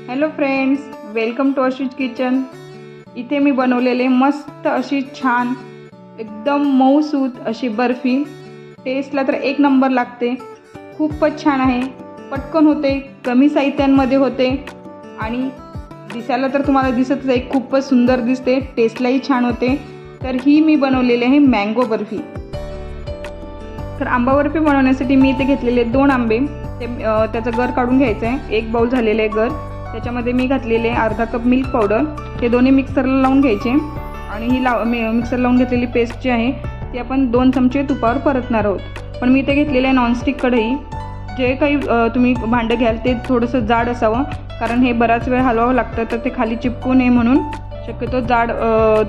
Hello friends, welcome to Ashish kitchen. इथे मी बनवलेले मस्त अशी छान एकदम मऊसूत अशी बर्फी, टेस्टला तर एक नंबर लागते। खूपच छान आहे, पटकन होते, कमी साहित्यांमध्ये होते आणि दिसायला तर तुम्हाला दिसतच आहे खूपच सुंदर दिसते, टेस्टलाही छान होते। तर ही मी बनवलेली आहे मँगो बर्फी। तर आंबा बर्फी बनवण्यासाठी मी इथे घेतलेले 2 आंबे, ते त्याचं गर काढून घ्यायचं आहे। 1 बाउल झालेले आहे गर, त्याच्यामध्ये मी घातलेले अर्धा कप मिल्क पावडर, हे दोन्ही मिक्सरला लावून घ्यायचे आणि ही मिक्सर लावून घेतलेली पेस्ट जी आहे ती आपण 2 चमचे तुपावर परतणार आहोत। पण मी इथे घेतलेले आहे नॉनस्टिक कढई। जे काही तुम्ही भांडं घ्याल ते थोडंसं जाड असावं, कारण हे बराच वेळ हलवावं लागतं, तर ते खाली चिपकू नये म्हणून शक्यतो जाड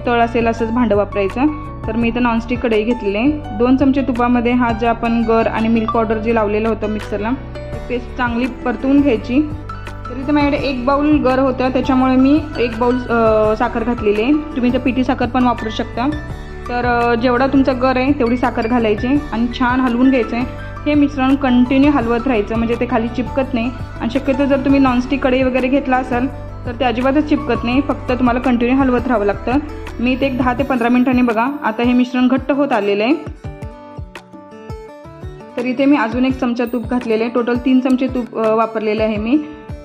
तळ असेल असंच भांडं वापरायचं। तर मी इथं नॉनस्टिक कढई घेतलेली आहे। 2 चमचे तुपामध्ये हा जे आपण गर आणि मिल्क पावडर जे लावलेलं होतं मिक्सरला, ती पेस्ट चांगली परतवून घ्यायची। तर इथे माझ्याकडे 1 बाउल गर होतं, त्याच्यामुळे मी 1 बाउल साखर घातलेली आहे। तुम्ही इथं पिठी साखर पण वापरू शकता। तर जेवढा तुमचा गर आहे तेवढी साखर घालायची आणि छान हलवून घ्यायचं आहे। हे मिश्रण कंटिन्यू हलवत राहायचं, म्हणजे ते खाली चिपकत नाही। आणि शक्यतो जर तुम्ही नॉनस्टिक कढई वगैरे घेतला असाल तर ते अजिबातच चिपकत नाही, फक्त तुम्हाला कंटिन्यू हलवत राहावं लागतं। मी ते 10 ते 15 मिनिटांनी बघा आता हे मिश्रण घट्ट होत आलेलं आहे। तर इथे मी अजून 1 चमचा तूप घातलेले आहे, टोटल 3 चमचे तूप वापरलेले आहे मी।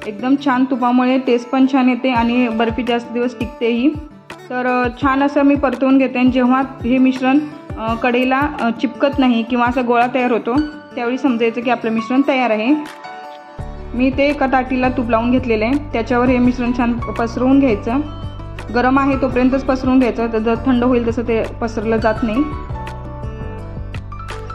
एकदम छान तुपामुळे टेस्ट पण छान येते आणि बर्फी जास्त दिवस टिकतेही। तर छान असं मी परतवून घेते आणि जेव्हा हे मिश्रण कढईला चिपकत नाही किंवा असा गोळा तयार होतो, त्यावेळी समजायचं की आपलं मिश्रण तयार आहे। मी ते एका ताटीला तूप लावून घेतलेलं आहे, त्याच्यावर हे मिश्रण छान पसरवून घ्यायचं। गरम आहे तोपर्यंतच पसरवून घ्यायचं, तर जर थंड होईल तसं ते पसरलं जात नाही।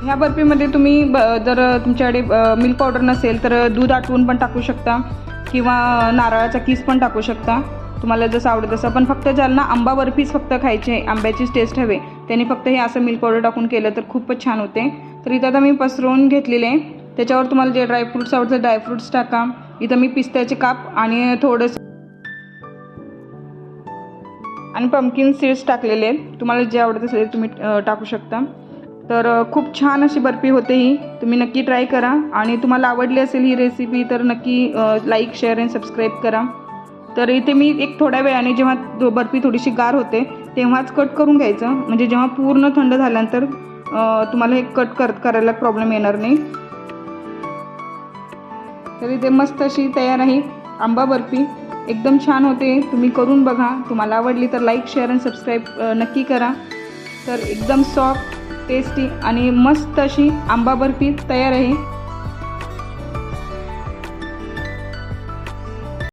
ह्या बर्फीमध्ये तुम्ही जर तुमच्याकडे मिल्क पावडर नसेल तर दूध आटवून पण टाकू शकता किंवा नारळाचा किस पण टाकू शकता, तुम्हाला जसं आवडत तसं। पण फक्त ज्यांना आंबा बर्फीच फक्त खायची आहे, आंब्याचीच टेस्ट हवे, त्यांनी फक्त हे असं मिल्क पावडर टाकून केलं तर खूपच छान होते। तर इथं आता मी पसरवून घेतलेले आहे, त्याच्यावर तुम्हाला जे ड्रायफ्रूट्स आवडतं ड्रायफ्रूट्स टाका। इथं मी पिस्त्याचे काप आणि थोडंसं आणि पंपकिन सीड्स टाकलेले आहेत, तुम्हाला जे आवडत असेल तुम्ही टाकू शकता। तर खूप छान अशी बर्फी होते ही, तुम्ही नक्की ट्राय करा। आणि तुम्हाला आवडली असेल ही रेसिपी तर नक्की लाईक, शेअर आणि सबस्क्राईब करा। तर इथे मी एक थोड्या वेळाने जेव्हा बर्फी थोडीशी गार होते तेव्हाच कट करून घ्यायचं, म्हणजे जेव्हा पूर्ण थंड झाल्यानंतर तुम्हाला हे कट करायला प्रॉब्लेम येणार नाही। तर इथे मस्त अशी तयार आहे आंबा बर्फी, एकदम छान होते, तुम्ही करून बघा। तुम्हाला आवडली तर लाईक, शेअर आणि सबस्क्राईब नक्की करा। तर एकदम सॉफ्ट, टेस्टी आणि मस्त अशी आंबा बर्फी तयार आहे।